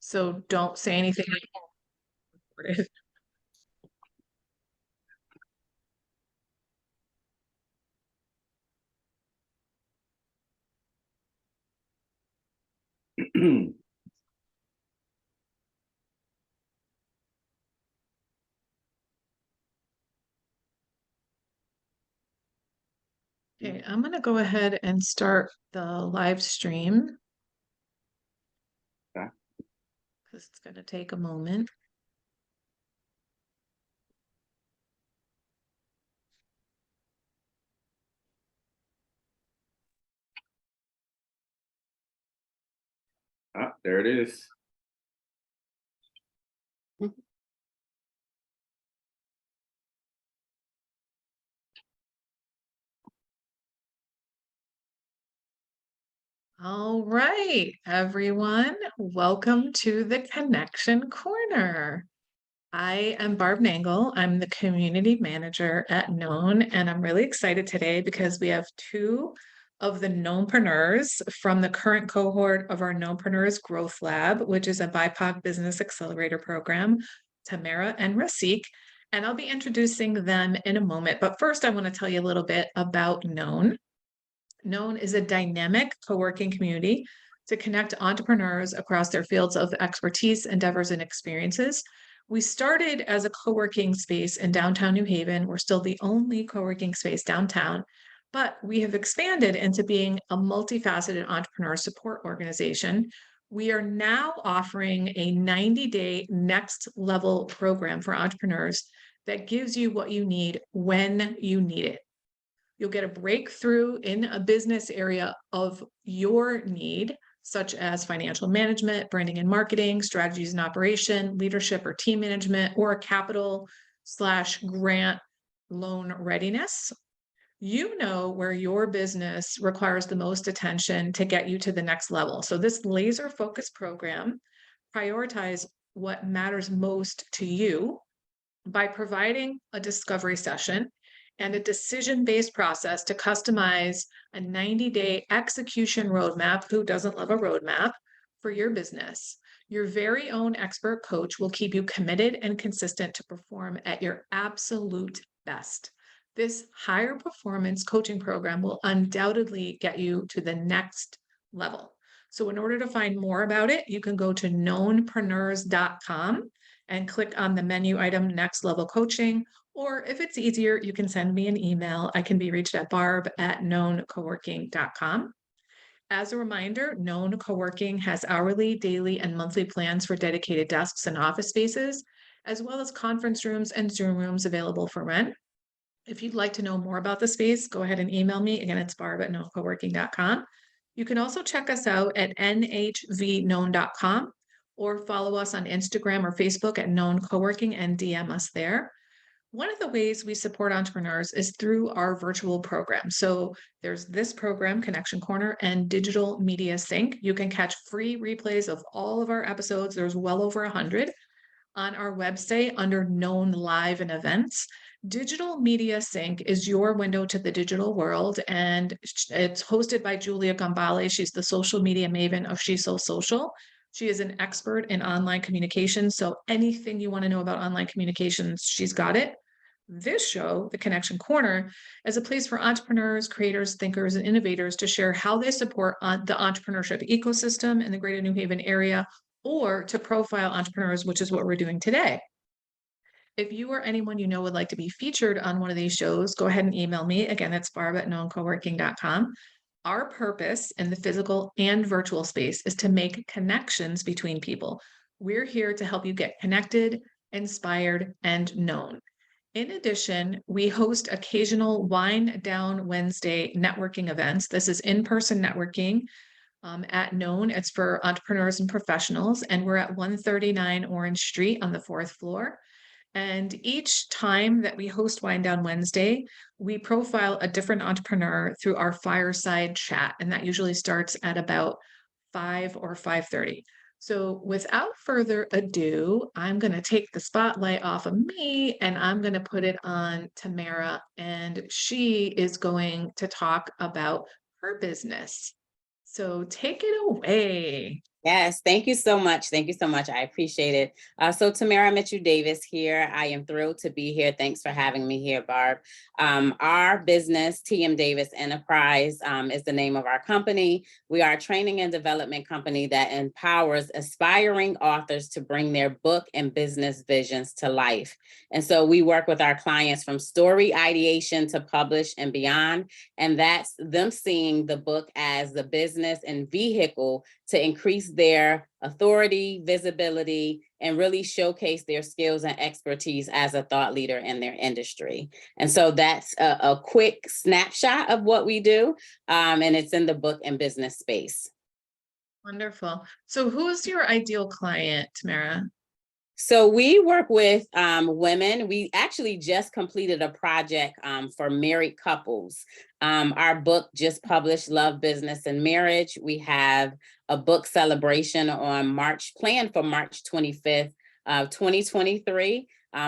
So don't say anything like Okay, I'm going to go ahead and start the live stream Okay. because it's going to take a moment. Ah, there it is. All right, everyone, welcome to the Connection Corner. I am Barb Nangle. I'm the community manager at Known, and I'm really excited today because we have two of the Knownpreneurs from the current cohort of our Knownpreneurs Growth Lab, which is a BIPOC business accelerator program, Tamara and Raasikh. And I'll be introducing them in a moment. But first, I want to tell you a little bit about Known. Known is a dynamic co-working community to connect entrepreneurs across their fields of expertise, endeavors, and experiences. We started as a co-working space in downtown New Haven. We're still the only co-working space downtown, but we have expanded into being a multifaceted entrepreneur support organization. We are now offering a 90-day next level program for entrepreneurs that gives you what you need when you need it. You'll get a breakthrough in a business area of your need, such as financial management, branding and marketing, strategies and operation, leadership or team management, or capital/grant loan readiness. You know where your business requires the most attention to get you to the next level. So this laser focused program prioritizes what matters most to you by providing a discovery session and a decision-based process to customize a 90-day execution roadmap. Who doesn't love a roadmap for your business? Your very own expert coach will keep you committed and consistent to perform at your absolute best. This higher performance coaching program will undoubtedly get you to the next level. So in order to find more about it, you can go to KNOWNpreneurs.com and click on the menu item Next Level Coaching. Or if it's easier, you can send me an email. I can be reached at barb@knowncoworking.com. As a reminder, Known Coworking has hourly, daily, and monthly plans for dedicated desks and office spaces, as well as conference rooms and Zoom rooms available for rent. If you'd like to know more about the space, go ahead and email me. Again, it's barb@knowncoworking.com. You can also check us out at nhvknown.com or follow us on Instagram or Facebook at Known Coworking and DM us there. One of the ways we support entrepreneurs is through our virtual program. So there's this program, Connection Corner, and Digital Media Sync. You can catch free replays of all of our episodes. There's well over 100 on our website under Known Live and Events. Digital Media Sync is your window to the digital world, and it's hosted by Julia Gambale. She's the social media maven of She's So Social. She is an expert in online communications, so anything you want to know about online communications, she's got it. This show, The Connection Corner, is a place for entrepreneurs, creators, thinkers, and innovators to share how they support the entrepreneurship ecosystem in the greater New Haven area, or to profile entrepreneurs, which is what we're doing today. If you or anyone you know would like to be featured on one of these shows, go ahead and email me. Again, it's barb@knowncoworking.com. Our purpose in the physical and virtual space is to make connections between people. We're here to help you get connected, inspired, and known. In addition, we host occasional Wine Down Wednesday networking events. This is in-person networking at Known. It's for entrepreneurs and professionals, and we're at 139 Orange Street on the 4th floor. And each time that we host Wine Down Wednesday, we profile a different entrepreneur through our fireside chat, and that usually starts at about 5 or 5:30. So without further ado, I'm going to take the spotlight off of me and I'm going to put it on Tamara, and she is going to talk about her business. So take it away. Yes, thank you so much. Thank you so much. I appreciate it. So Tamara Mitchell-Davis here. I am thrilled to be here. Thanks for having me here, Barb. Our business, TM Davis Enterprise, is the name of our company. We are a training and development company that empowers aspiring authors to bring their book and business visions to life. And so we work with our clients from story ideation to publish and beyond. And that's them seeing the book as the business and vehicle to increase their authority, visibility, and really showcase their skills and expertise as a thought leader in their industry. And so that's a quick snapshot of what we do, and it's in the book and business space. Wonderful. So who's your ideal client, Tamara? So we work with women. We actually just completed a project for married couples. Our book just published, Love, Business, and Marriage. We have a book celebration on planned for March 25th, 2023.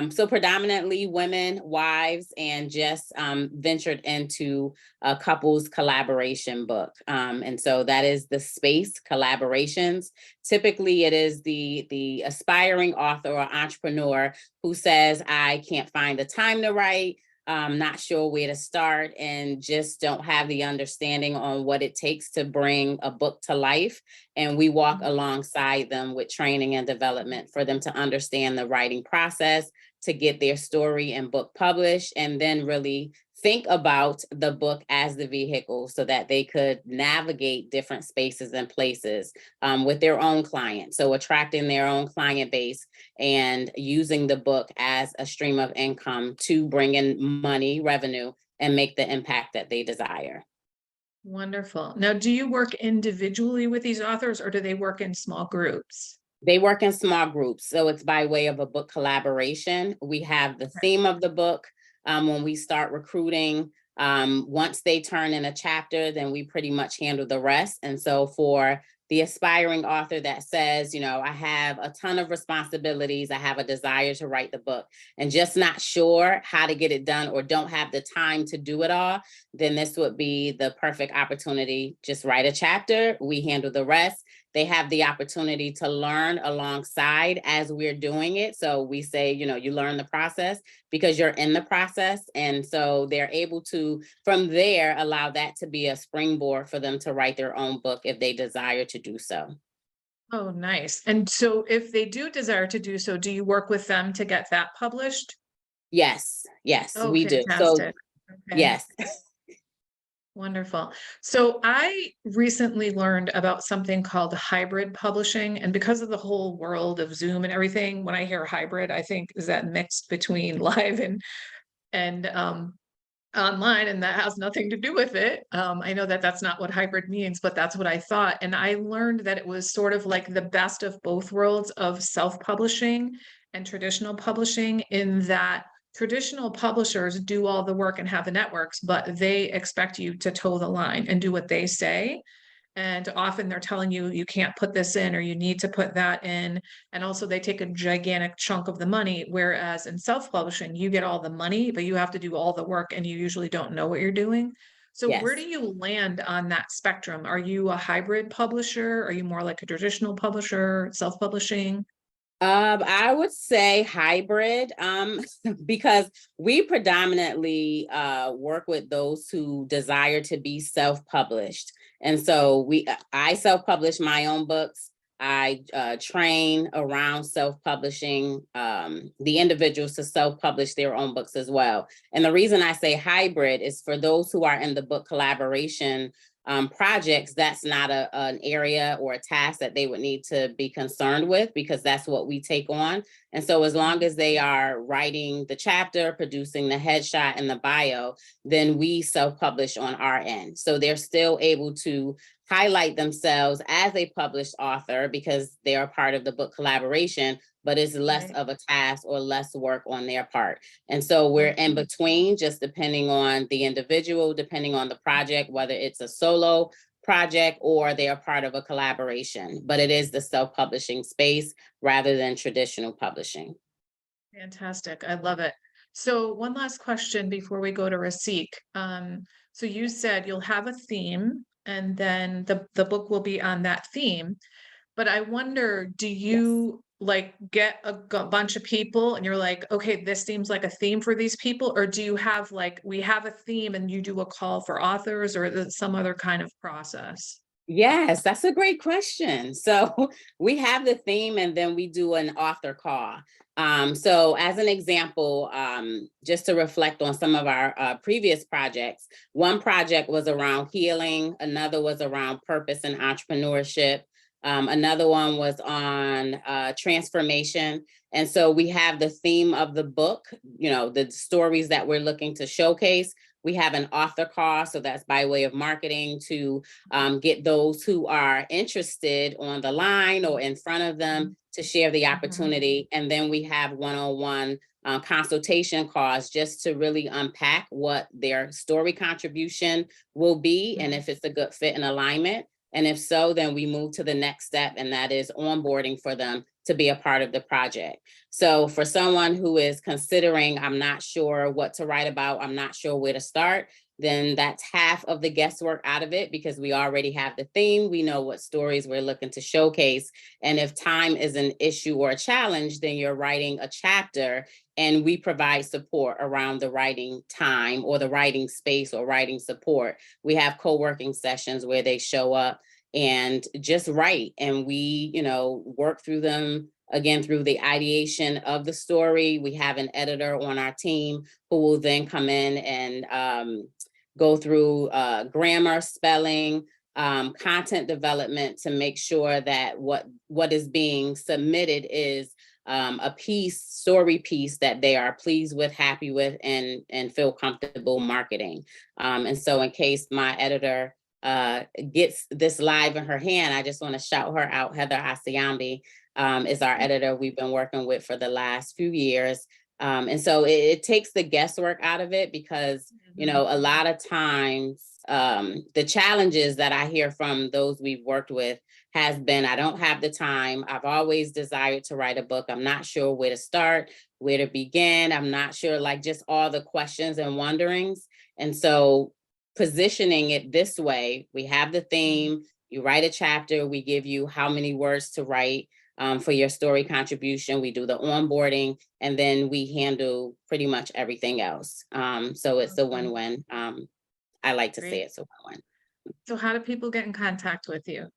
So predominantly women, wives, and just ventured into a couples collaboration book. And so that is the space, collaborations. Typically it is the aspiring author or entrepreneur who says, I can't find the time to write, not sure where to start, and just don't have the understanding on what it takes to bring a book to life. And we walk alongside them with training and development for them to understand the writing process, to get their story and book published, and then really think about the book as the vehicle so that they could navigate different spaces and places with their own clients. So attracting their own client base and using the book as a stream of income to bring in money, revenue, and make the impact that they desire. Wonderful. Now, do you work individually with these authors, or do they work in small groups? They work in small groups, so it's by way of a book collaboration. We have the theme of the book. When we start recruiting, once they turn in a chapter, then we pretty much handle the rest. And so for the aspiring author that says, you know, I have a ton of responsibilities, I have a desire to write the book and just not sure how to get it done or don't have the time to do it all, then this would be the perfect opportunity. Just write a chapter, we handle the rest. They have the opportunity to learn alongside as we're doing it. So we say, you know, you learn the process because you're in the process. And so they're able to, from there, allow that to be a springboard for them to write their own book if they desire to do so. Oh, nice. And so if they do desire to do so, do you work with them to get that published? Yes, yes, Oh, we do. So fantastic. Okay. yes. Wonderful. So I recently learned about something called hybrid publishing. And because of the whole world of Zoom and everything, when I hear hybrid, I think is that mixed between live and online, and that has nothing to do with it. I know that that's not what hybrid means, but that's what I thought. And I learned that it was sort of like the best of both worlds of self-publishing and traditional publishing, in that traditional publishers do all the work and have the networks, but they expect you to toe the line and do what they say. And often they're telling you, you can't put this in, or you need to put that in. And also they take a gigantic chunk of the money. Whereas in self-publishing, you get all the money, but you have to do all the work and you usually don't know what you're doing. So where do Yes. you land on that spectrum? Are you a hybrid publisher? Are you more like a traditional publisher, self-publishing? I would say hybrid, because we predominantly work with those who desire to be self-published. And so I self-publish my own books. I train around self-publishing the individuals to self-publish their own books as well. And the reason I say hybrid is for those who are in the book collaboration projects, that's not an area or a task that they would need to be concerned with, because that's what we take on. And so as long as they are writing the chapter, producing the headshot and the bio, then we self-publish on our end. So they're still able to highlight themselves as a published author because they're a part of the book collaboration, but it's less Right. of a task or less work on their part. And so we're in Okay. between, just depending on the individual, depending on the project, whether it's a solo project or they are part of a collaboration, but it is the self-publishing space rather than traditional publishing. Fantastic. I love it. So one last question before we go to Raasikh. So you said you'll have a theme and then the book will be on that theme. But I wonder, do Yes. you like get a bunch of people and you're like, okay, this seems like a theme for these people? Or do you have like, we have a theme and you do a call for authors, or is it some other kind of process? Yes, that's a great question. So we have the theme and then we do an author call. So as an example, just to reflect on some of our previous projects, one project was around healing, another was around purpose and entrepreneurship. Another one was on transformation. And so we have the theme of the book, you know, the stories that we're looking to showcase. We have an author call, so that's by way of marketing to get those who are interested on the line or in front of them to share the opportunity. And then we have one-on-one consultation calls just to really unpack what their story contribution will be and if it's a good fit and alignment. And if so, then we move to the next step, and that is onboarding for them to be a part of the project. So for someone who is considering, I'm not sure what to write about, I'm not sure where to start, then that's half of the guesswork out of it, because we already have the theme. We know what stories we're looking to showcase. And if time is an issue or a challenge, then you're writing a chapter and we provide support around the writing time or the writing space or writing support. We have co-working sessions where they show up and just write, and we, you know, work through them again through the ideation of the story. We have an editor on our team who will then come in and go through grammar, spelling, content development to make sure that what is being submitted is a story piece that they are pleased with, happy with, and feel comfortable marketing. And so in case my editor gets this live in her hand, I just want to shout her out. Heather Asiambi is our editor we've been working with for the last few years. And so it takes the guesswork out of it, because, you know, a lot of times the challenges that I hear from those we've worked with has been, I don't have the time. I've always desired to write a book. I'm not sure where to start, where to begin. I'm not sure, like, just all the questions and wonderings. And so positioning it this way, we have the theme, you write a chapter, we give you how many words to write for your story contribution. We do the onboarding, and then we handle pretty much everything else. So it's a win-win. I like to say it's a win-win. So how do people get in contact with you?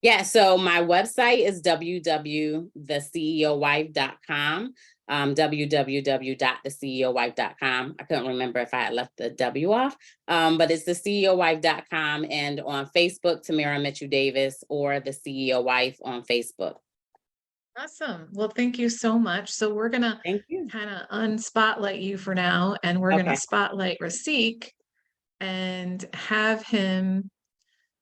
Yeah, so my website is www.theceowife.com, www.theceowife.com. I couldn't remember if I had left the W off, but it's theceowife.com, and on Facebook, Tamara Mitchell Davis, or The CEO Wife on Facebook. Awesome. Well, thank you so much. So we're gonna Thank you. kind of unspotlight you for now, and we're gonna Okay. spotlight Raasikh and have him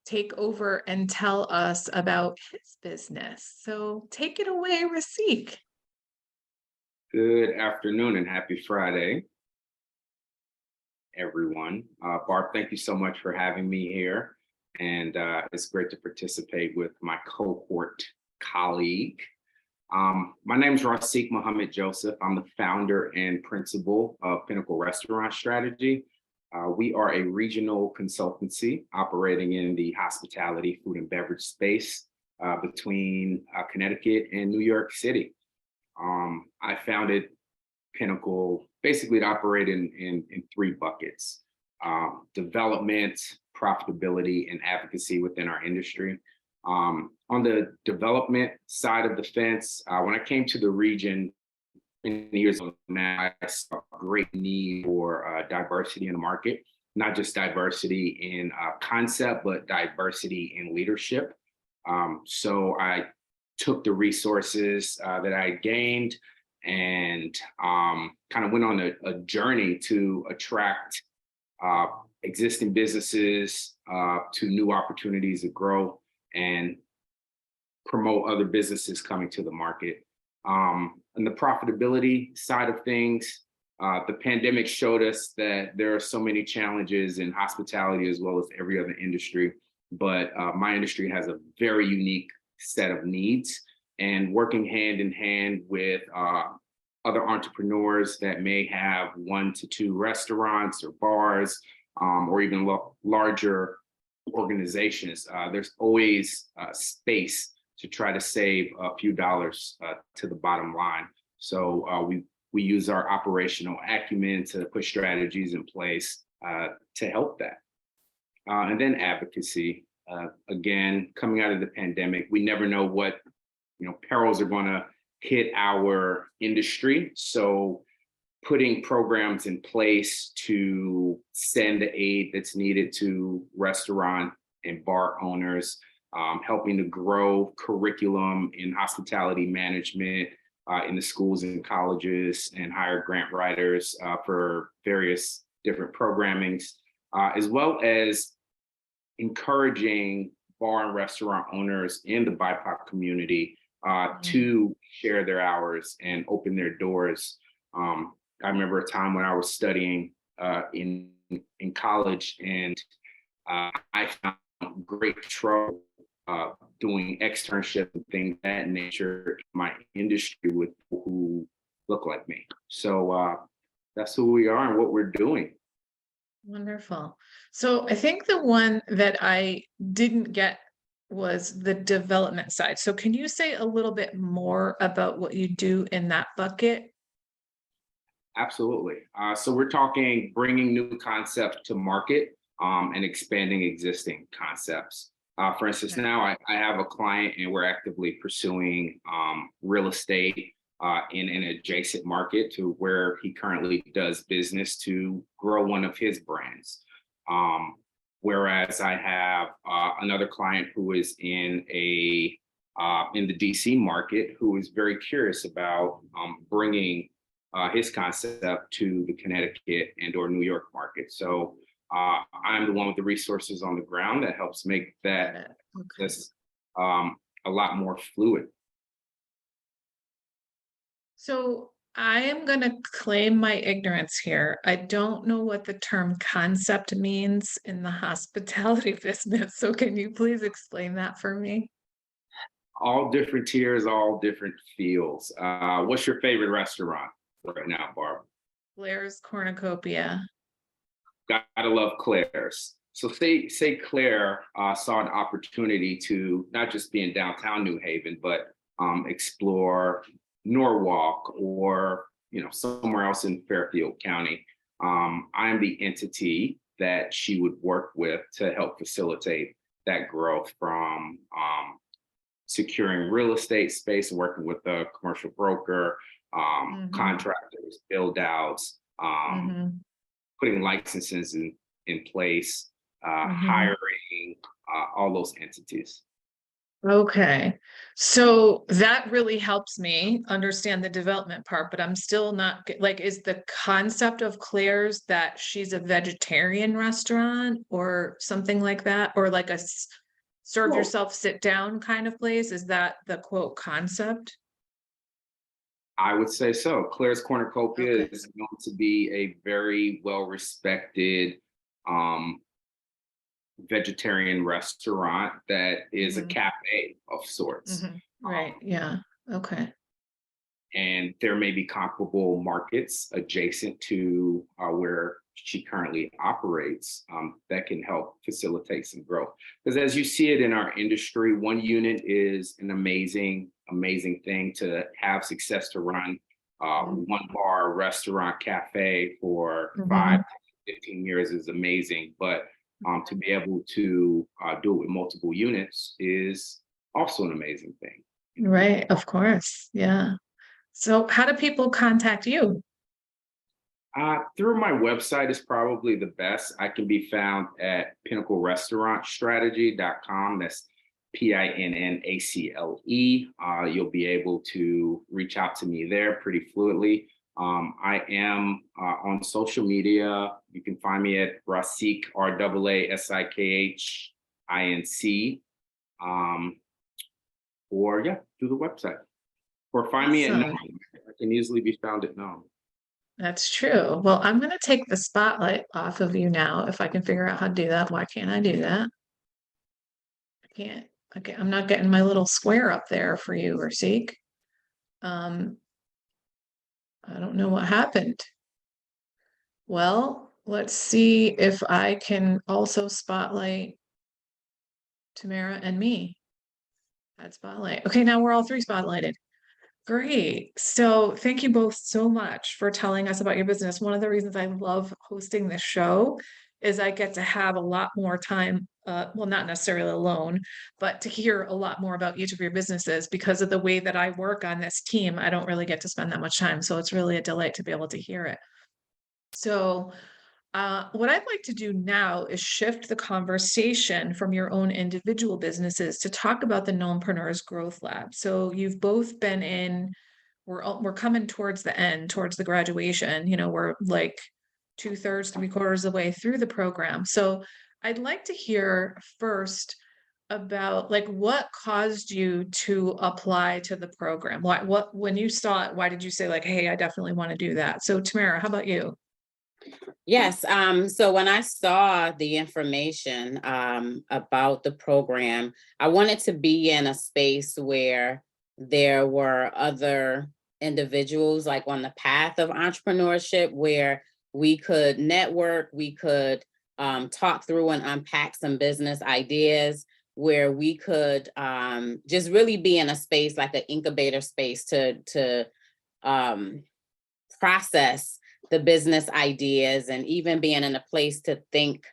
take over and tell us about his business. So take it away, Raasikh. Good afternoon and happy Friday, everyone. Barb, thank you so much for having me here. And it's great to participate with my cohort colleague. My name is Raasikh Muhammad Joseph. I'm the founder and principal of Pinnacle Restaurant Strategy. We are a regional consultancy operating in the hospitality, food and beverage space between Connecticut and New York City. I founded Pinnacle basically to operate in three buckets: development, profitability, and advocacy within our industry. On the development side of the fence, when I came to the region many years ago now, I saw a great need for diversity in the market, not just diversity in concept, but diversity in leadership. So I took the resources that I gained and kind of went on a journey to attract existing businesses to new opportunities to grow and promote other businesses coming to the market. On the profitability side of things, the pandemic showed us that there are so many challenges in hospitality as well as every other industry, but my industry has a very unique set of needs, and working hand in hand with other entrepreneurs that may have 1 to 2 restaurants or bars, or even larger organizations, there's always space to try to save a few dollars to the bottom line. So we use our operational acumen to put strategies in place to help that. And then advocacy. Again, coming out of the pandemic, we never know what perils are going to hit our industry. So putting programs in place to send the aid that's needed to restaurant and bar owners, helping to grow curriculum in hospitality management in the schools and colleges, and hire grant writers for various different programmings, as well as encouraging bar and restaurant owners in the BIPOC community to share their hours and open their doors. I remember a time when I was studying in college, and I found great trouble doing externships and things of that nature in my industry with people who look like me. So that's who we are and what we're doing. Wonderful. So I think the one that I didn't get was the development side. So can you say a little bit more about what you do in that bucket? Absolutely. So we're talking bringing new concepts to market and expanding existing concepts. For instance, Okay. now I have a client and we're actively pursuing real estate in an adjacent market to where he currently does business to grow one of his brands. Whereas I have another client who is in the DC market who is very curious about bringing his concept to the Connecticut and/or New York market. So I'm the one with the resources on the ground that helps make that process a lot more fluid. So I am going to claim my ignorance here. I don't know what the term concept means in the hospitality business. So can you please explain that for me? All different tiers, all different fields. What's your favorite restaurant right now, Barb? Blair's Cornucopia. Gotta love Claire's. So say Claire saw an opportunity to not just be in downtown New Haven, but explore Norwalk or somewhere else in Fairfield County. I'm the entity that she would work with to help facilitate that growth, from securing real estate space, working with a commercial broker, contractors, build outs, putting licenses in place, hiring all those entities. Okay, so that really helps me understand the development part, but I'm still not like, is the concept of Claire's that she's a vegetarian restaurant or something like that? Or like a serve Well, yourself, sit down kind of place? Is that the quote concept? I would say so. Claire's Cornucopia Okay. is known to be a very well-respected vegetarian restaurant that is a cafe of sorts. Right, yeah, okay. And there may be comparable markets adjacent to where she currently operates that can help facilitate some growth. Because as you see it in our industry, one unit is an amazing thing. To have success, to run one bar, restaurant, cafe for 5 to 15 years is amazing. But to be able to do it with multiple units is also an amazing thing. Right, of course, yeah. So how do people contact you? Through my website is probably the best. I can be found at pinnaclerestaurantstrategy.com. That's PINNACLE. You'll be able to reach out to me there pretty fluidly. I am on social media. You can find me at Raasikh, RAASIKHINC. Or through the website. Or find me at Awesome. Known. I can easily be found at Known. That's true. Well, I'm going to take the spotlight off of you now. If I can figure out how to do that, why can't I do that? I can't. Okay, I'm not getting my little square up there for you, Raasikh. I don't know what happened. Well, let's see if I can also spotlight Tamara and me. That's spotlight. Okay, now we're all three spotlighted. Great. So thank you both so much for telling us about your business. One of the reasons I love hosting this show is I get to have a lot more time, well, not necessarily alone, but to hear a lot more about each of your businesses because of the way that I work on this team. I don't really get to spend that much time. So it's really a delight to be able to hear it. So what I'd like to do now is shift the conversation from your own individual businesses to talk about the Knownnpreneurs Growth Lab. So you've both been in, we're coming towards the end, towards the graduation. You know, we're like 2/3, 3/4 of the way through the program. So I'd like to hear first about like what caused you to apply to the program. What when you saw it, why did you say like, hey, I definitely want to do that? So Tamara, how about you? Yes. So when I saw the information about the program, I wanted to be in a space where there were other individuals like on the path of entrepreneurship where we could network, we could talk through and unpack some business ideas, where we could just really be in a space like an incubator space to process the business ideas and even being in a place to think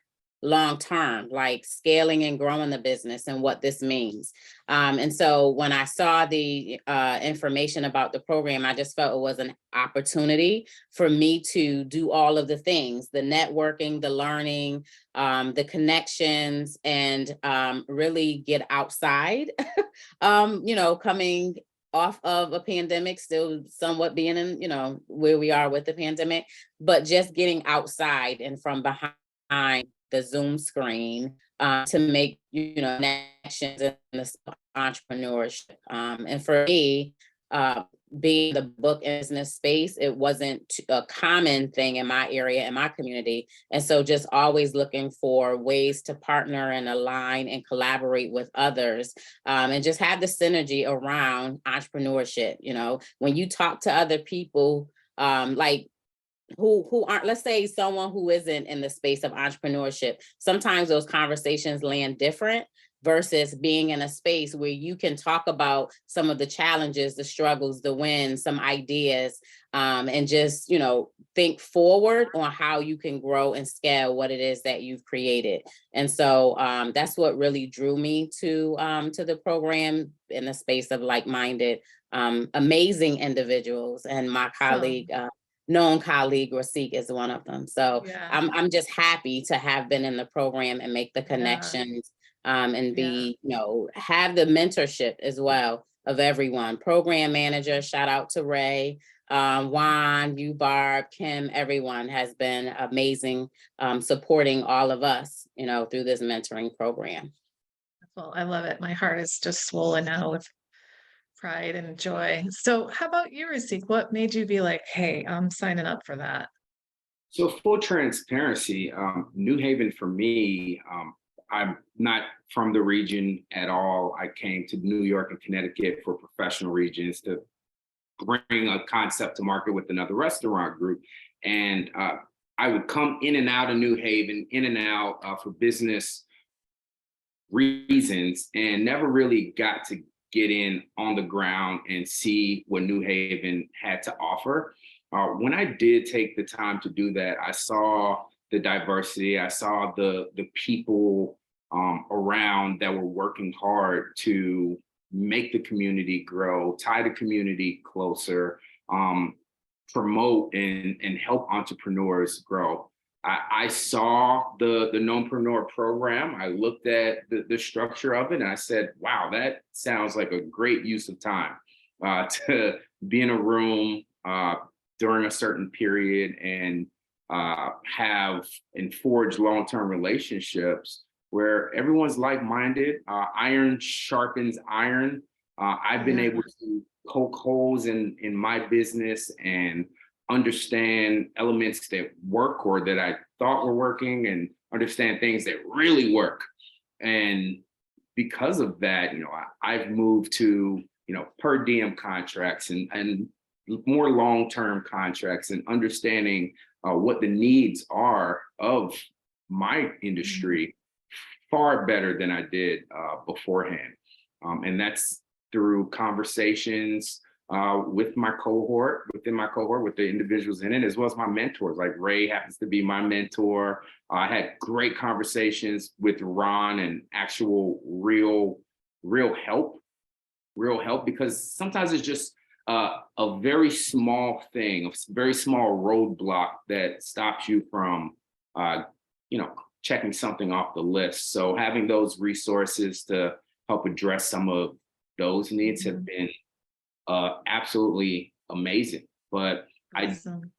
long term, like scaling and growing the business and what this means. And so when I saw the information about the program, I just felt it was an opportunity for me to do all of the things, the networking, the learning, the connections, and really get outside, coming off of a pandemic, still somewhat being in, where we are with the pandemic, but just getting outside and from behind the Zoom screen to make, connections in this entrepreneurship. And for me, being the book and business space, it wasn't a common thing in my area, in my community. And so just always looking for ways to partner and align and collaborate with others, and just have the synergy around entrepreneurship. When you talk to other people, like who aren't, let's say someone who isn't in the space of entrepreneurship, sometimes those conversations land different versus being in a space where you can talk about some of the challenges, the struggles, the wins, some ideas, and just, think forward on how you can grow and scale what it is that you've created. And so that's what really drew me to the program, in the space of like-minded, amazing individuals. And my colleague, known colleague Raasikh is one of them. So Yeah. I'm just happy to have been in the program and make the connections, and be, have the mentorship as well of everyone. Program manager, shout out to Ray, Juan, you, Barb, Kim, everyone has been amazing, supporting all of us, through this mentoring program. Well, I love it. My heart is just swollen now with pride and joy. So how about you, Raasikh? What made you be like, hey, I'm signing up for that? So full transparency, New Haven for me, I'm not from the region at all. I came to New York and Connecticut for professional regions to bring a concept to market with another restaurant group. And I would come in and out of New Haven, in and out for business reasons, and never really got to get in on the ground and see what New Haven had to offer. When I did take the time to do that, I saw the diversity, I saw the people around that were working hard to make the community grow, tie the community closer, promote and help entrepreneurs grow. I saw the Knownnpreneur program. I looked at the structure of it and I said, wow, that sounds like a great use of time to be in a room during a certain period and have and forge long-term relationships where everyone's like-minded. Iron sharpens iron. I've been able to poke holes in my business and understand elements that work or that I thought were working and understand things that really work. And because of that, I've moved to, per diem contracts and more long-term contracts and understanding what the needs are of my industry far better than I did beforehand. And that's through conversations within my cohort, with the individuals in it, as well as my mentors. Like Ray happens to be my mentor. I had great conversations with Ron and actual real help, because sometimes it's just a very small thing, a very small roadblock that stops you from, checking something off the list. So having those resources to help address some of those needs have been absolutely amazing. But Awesome.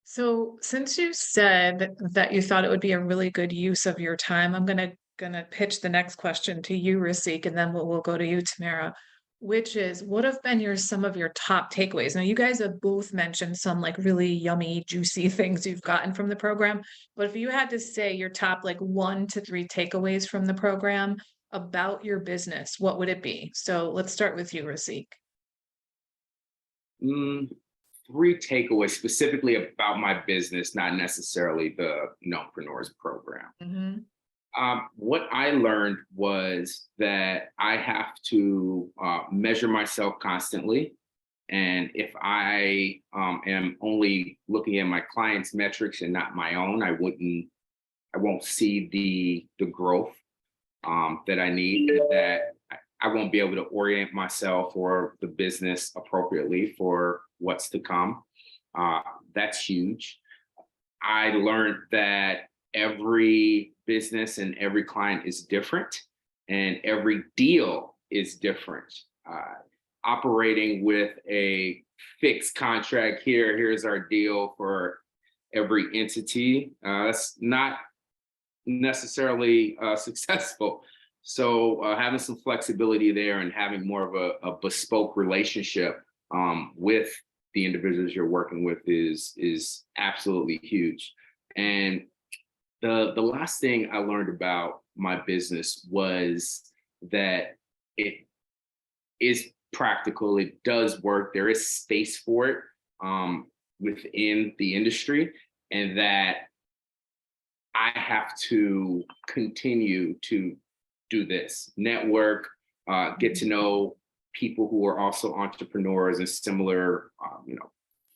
So since you said that you thought it would be a really good use of your time, I'm gonna pitch the next question to you, Raasikh, and then we'll go to you, Tamara, which is, what have been some of your top takeaways? Now, you guys have both mentioned some like really yummy, juicy things you've gotten from the program, but if you had to say your top like 1 to 3 takeaways from the program about your business, what would it be? So let's start with you, Raasikh. 3 takeaways specifically about my business, not necessarily the KNOWNpreneurs program. What I learned was that I have to measure myself constantly. And if I am only looking at my clients' metrics and not my own, I won't see the growth that I need, and that I won't be able to orient myself or the business appropriately for what's to come. That's huge. I learned that every business and every client is different, and every deal is different. Operating with a fixed contract here's our deal for every entity, that's not necessarily successful. So having some flexibility there and having more of a bespoke relationship with the individuals you're working with is absolutely huge. And the last thing I learned about my business was that it is practical. It does work. There is space for it within the industry, and that I have to continue to do this, network, get to know people who are also entrepreneurs in similar,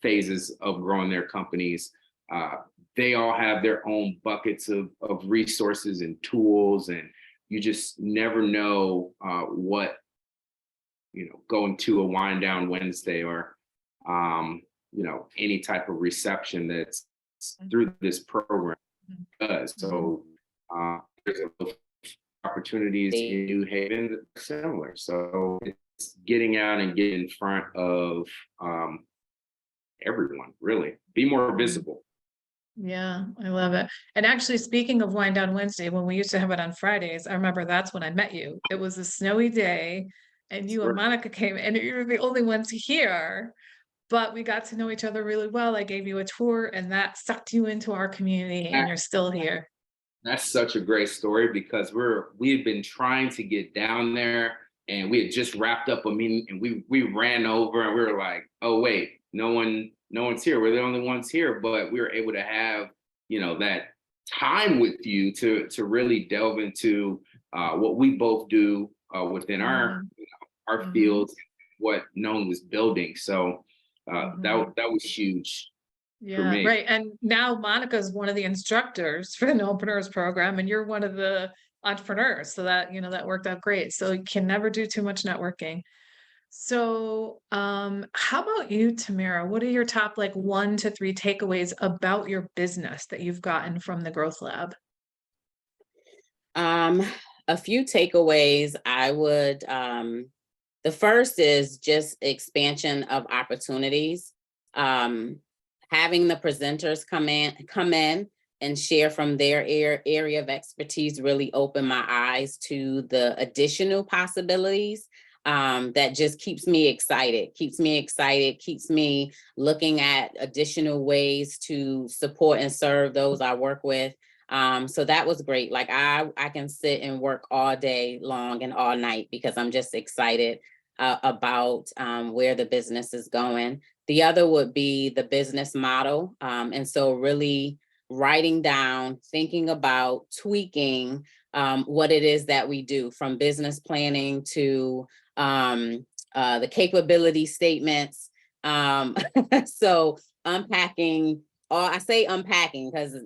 phases of growing their companies. They all have their own buckets of resources and tools, and you just never know what, going to a wind down Wednesday or, any type of reception that's through this program does. So there's opportunities in New Haven that are similar. So it's getting out and getting in front of everyone, really. Be more visible. Yeah, I love it. And actually, speaking of Wind Down Wednesday, when we used to have it on Fridays, I remember that's when I met you. It was a snowy day, and you and Monica came, and you were the only ones here, but we got to know each other really well. I gave you a tour, and that sucked you into our community, and you're still here. That's such a great story, because we had been trying to get down there, and we had just wrapped up a meeting, and we ran over, and we were like, oh wait, no one's here. We're the only ones here, but we were able to have, that time with you to really delve into what we both do within our fields, what Known was building. So that was huge. Yeah, right. And now Monica's one of the instructors for the KNOWNpreneurs program, and you're one of the entrepreneurs. So that, that worked out great. So you can never do too much networking. So how about you, Tamara? What are your top 1 to 3 takeaways about your business that you've gotten from the Growth Lab? A few takeaways I would, the first is just expansion of opportunities. Having the presenters come in and share from their area of expertise really opened my eyes to the additional possibilities. That just keeps me excited, keeps me looking at additional ways to support and serve those I work with. So that was great. Like I can sit and work all day long and all night because I'm just excited about where the business is going. The other would be the business model. And so really writing down, thinking about tweaking what it is that we do, from business planning to the capability statements. So unpacking, or I say unpacking because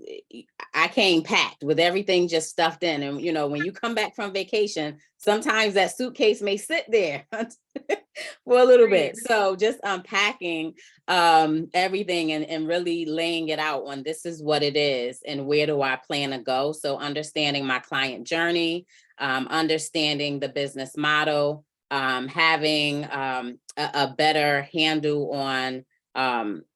I came packed with everything just stuffed in. And, you know, when you come back from vacation, sometimes that suitcase may sit there for a little bit. So just unpacking everything and really laying it out on this is what it is and where do I plan to go. So understanding my client journey, understanding the business model, having a better handle on,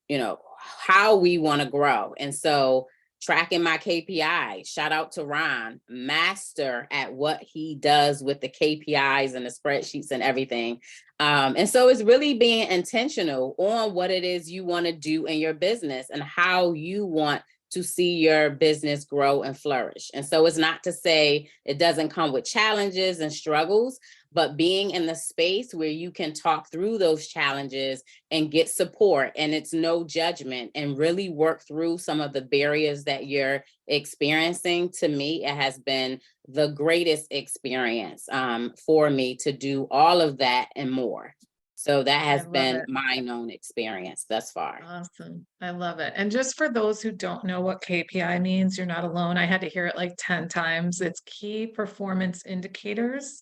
you know, how we want to grow. And so tracking my KPI, shout out to Ron, master at what he does with the KPIs and the spreadsheets and everything. And so it's really being intentional on what it is you want to do in your business and how you want to see your business grow and flourish. And so it's not to say it doesn't come with challenges and struggles, but being in the space where you can talk through those challenges and get support, and it's no judgment, and really work through some of the barriers that you're experiencing. To me, it has been the greatest experience for me to do all of that and more. So that has been my known experience thus far. Awesome. I love it. And just for those who don't know what KPI means, you're not alone. I had to hear it like 10 times. It's key performance indicators.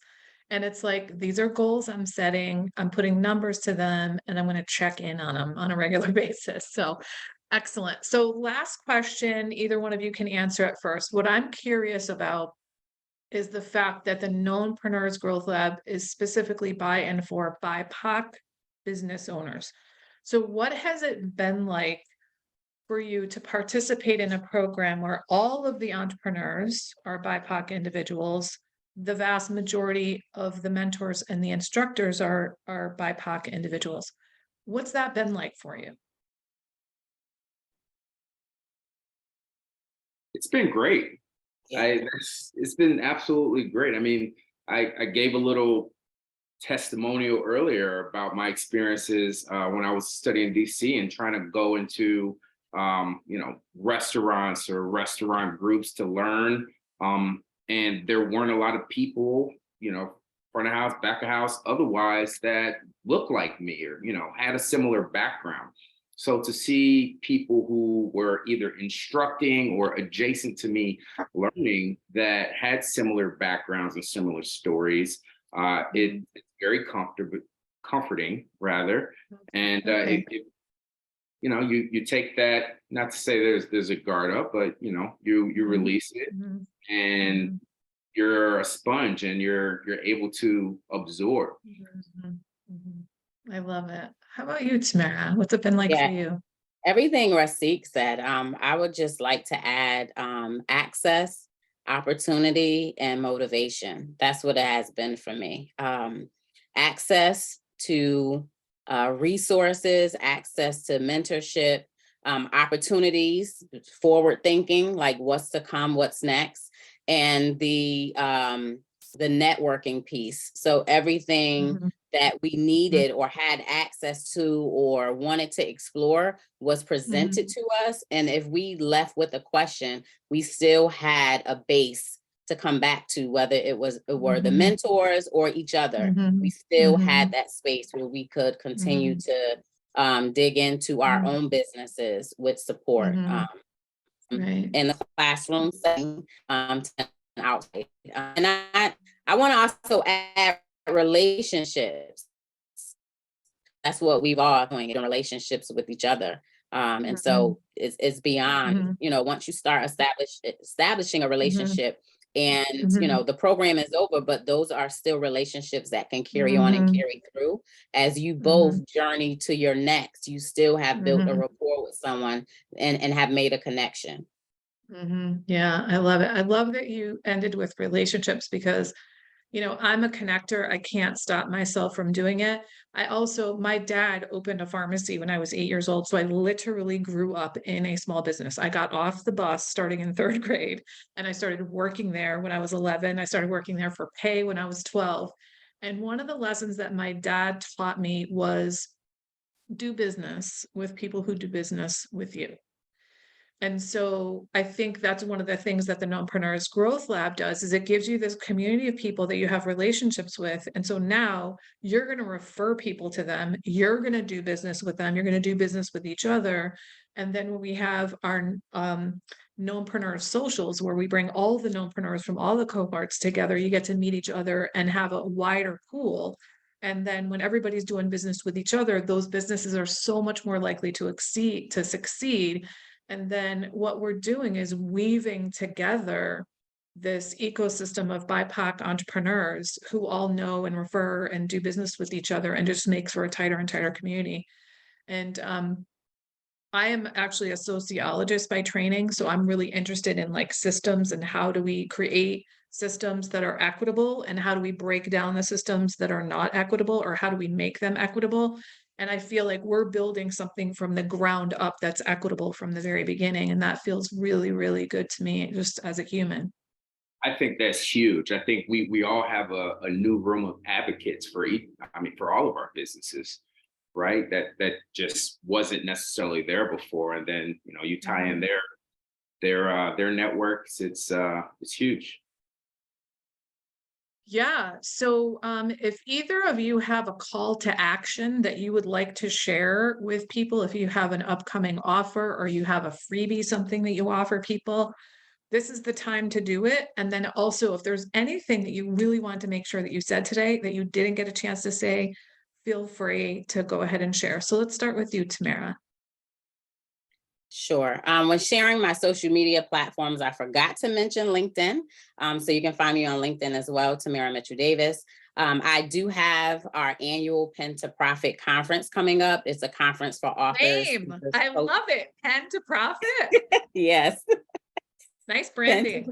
And it's like, these are goals I'm setting, I'm putting numbers to them, and I'm going to check in on them on a regular basis. So excellent. So last question, either one of you can answer it first. What I'm curious about is the fact that the KNOWNpreneurs Growth Lab is specifically by and for BIPOC business owners. So what has it been like for you to participate in a program where all of the entrepreneurs are BIPOC individuals? The vast majority of the mentors and the instructors are BIPOC individuals. What's that been like for you? It's been great. Yeah. It's been absolutely great. I mean, I gave a little testimonial earlier about my experiences when I was studying DC and trying to go into you know, restaurants or restaurant groups to learn. And there weren't a lot of people, you know, front of house, back of house, otherwise that looked like me or, you know, had a similar background. So to see people who were either instructing or adjacent to me learning that had similar backgrounds and similar stories, it's very comforting rather. And you know, you take that, not to say there's a guard up, but you know, you release it and you're a sponge and you're able to absorb. I love it. How about you, Tamara? What's it been like for you? Everything Raasikh said, I would just like to add access, opportunity, and motivation. That's what it has been for me. Access to resources, access to mentorship, opportunities, forward thinking, like what's to come, what's next, and the networking piece. So everything that we needed or had access to or wanted to explore was presented to us. And if we left with a question, we still had a base to come back to, whether it were the mentors or each other. We still had that space where we could continue to dig into our own businesses with support in the classroom setting, outside. And I want to also add relationships. That's what we've all doing in relationships with each other. And so it's beyond, you know, once you start establishing a relationship and, you know, the program is over, but those are still relationships that can carry on and carry through as you both journey to your next. You still have built a rapport with someone and have made a connection. Yeah, I love it. I love that you ended with relationships because, you know, I'm a connector. I can't stop myself from doing it. My dad opened a pharmacy when I was 8 years old. So I literally grew up in a small business. I got off the bus starting in 3rd grade and I started working there when I was 11. I started working there for pay when I was 12. And one of the lessons that my dad taught me was do business with people who do business with you. And so I think that's one of the things that the KNOWNpreneurs Growth Lab does, is it gives you this community of people that you have relationships with. And so now you're going to refer people to them. You're going to do business with them. You're going to do business with each other. And then when we have our KNOWNpreneurs socials, where we bring all the KNOWNpreneurs from all the cohorts together, you get to meet each other and have a wider pool. And then when everybody's doing business with each other, those businesses are so much more likely to succeed. And then what we're doing is weaving together this ecosystem of BIPOC entrepreneurs who all know and refer and do business with each other, and just makes for a tighter and tighter community. And I am actually a sociologist by training, so I'm really interested in like systems and how do we create systems that are equitable, and how do we break down the systems that are not equitable, or how do we make them equitable. And I feel like we're building something from the ground up that's equitable from the very beginning. And that feels really, really good to me, just as a human. I think that's huge. I think we all have a new room of advocates for for all of our businesses, right? That just wasn't necessarily there before. And then, you tie in their networks. It's huge. Yeah. So if either of you have a call to action that you would like to share with people, if you have an upcoming offer or you have a freebie, something that you offer people, this is the time to do it. And then also, if there's anything that you really want to make sure that you said today that you didn't get a chance to say, feel free to go ahead and share. So let's start with you, Tamara. Sure. When sharing my social media platforms, I forgot to mention LinkedIn. So you can find me on LinkedIn as well, Tamara Mitchell Davis. I do have our annual Pen to Profit conference coming up. It's a conference for authors. Name. I love it. Pen to Profit. Yes. Nice branding.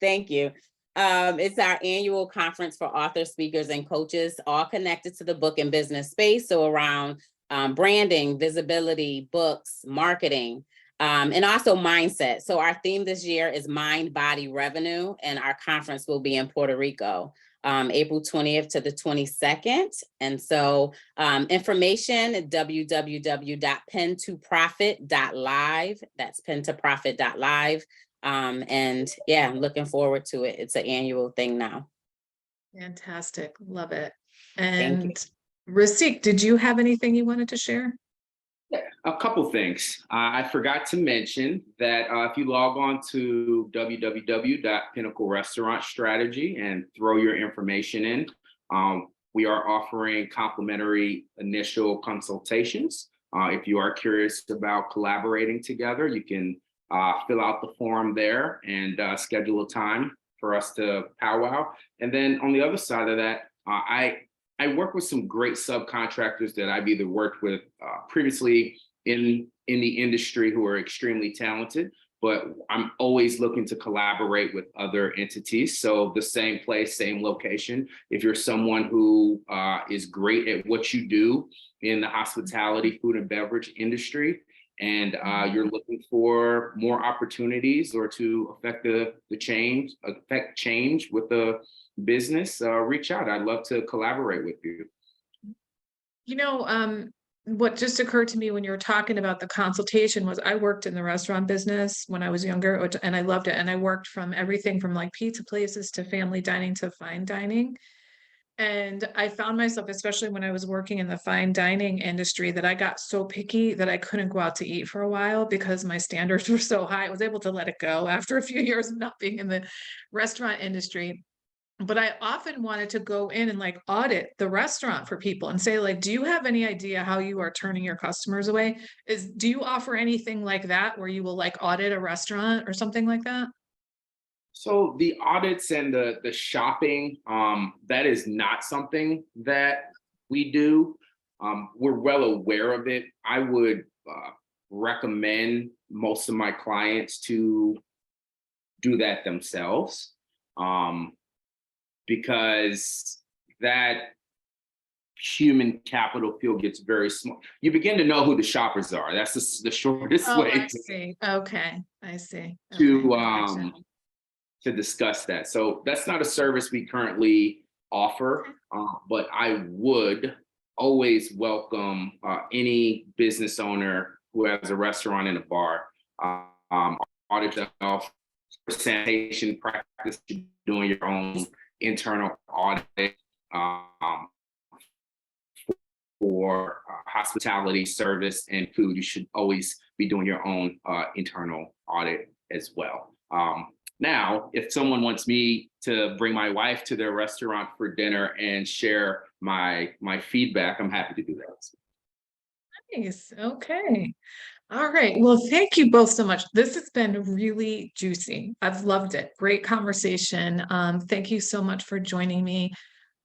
Thank you. It's our annual conference for authors, speakers, and coaches, all connected to the book and business space. So around branding, visibility, books, marketing, and also mindset. So our theme this year is Mind, Body, Revenue, and our conference will be in Puerto Rico, April 20th to the 22nd. And so information at www.pen2profit.live. That's pen2profit.live. And yeah, I'm looking forward to it. It's an annual thing now. Fantastic. Love it. Thank you. And Raasikh, did you have anything you wanted to share? Yeah, a couple things. I forgot to mention that if you log on to www.Pinnacle Restaurant Strategy and throw your information in, we are offering complimentary initial consultations. If you are curious about collaborating together, you can fill out the form there and schedule a time for us to powwow. And then on the other side of that, I work with some great subcontractors that I've either worked with previously in the industry who are extremely talented, but I'm always looking to collaborate with other entities. So the same place, same location. If you're someone who is great at what you do in the hospitality, food and beverage industry, and you're looking for more opportunities or to affect change with the business, reach out. I'd love to collaborate with you. What just occurred to me when you were talking about the consultation was I worked in the restaurant business when I was younger, and I loved it. And I worked from everything from like pizza places to family dining to fine dining. And I found myself, especially when I was working in the fine dining industry, that I got so picky that I couldn't go out to eat for a while because my standards were so high. I was able to let it go after a few years of not being in the restaurant industry. But I often wanted to go in and like audit the restaurant for people and say, like, do you have any idea how you are turning your customers away? Do you offer anything like that where you will like audit a restaurant or something like that? So the audits and the shopping, that is not something that we do. We're well aware of it. I would recommend most of my clients to do that themselves. Because that human capital field gets very small. You begin to know who the shoppers are. That's the shortest way I see. Okay, I see. To discuss that. So that's not a service we currently offer, but I would always welcome any business owner who has a restaurant and a bar audit of sanitation practice, doing your own internal audit. For hospitality, service, and food, you should always be doing your own internal audit as well. Now, if someone wants me to bring my wife to their restaurant for dinner and share my feedback, I'm happy to do that. Nice. Okay. All right. Well, thank you both so much. This has been really juicy. I've loved it. Great conversation. Thank you so much for joining me.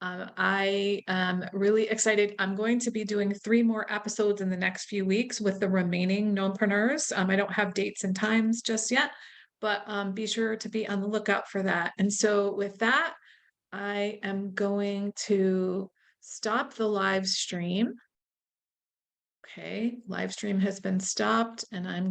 I am really excited. I'm going to be doing 3 more episodes in the next few weeks with the remaining knownnpreneurs. I don't have dates and times just yet, but be sure to be on the lookout for that. And so with that, I am going to stop the live stream. Okay, live stream has been stopped, and I'm going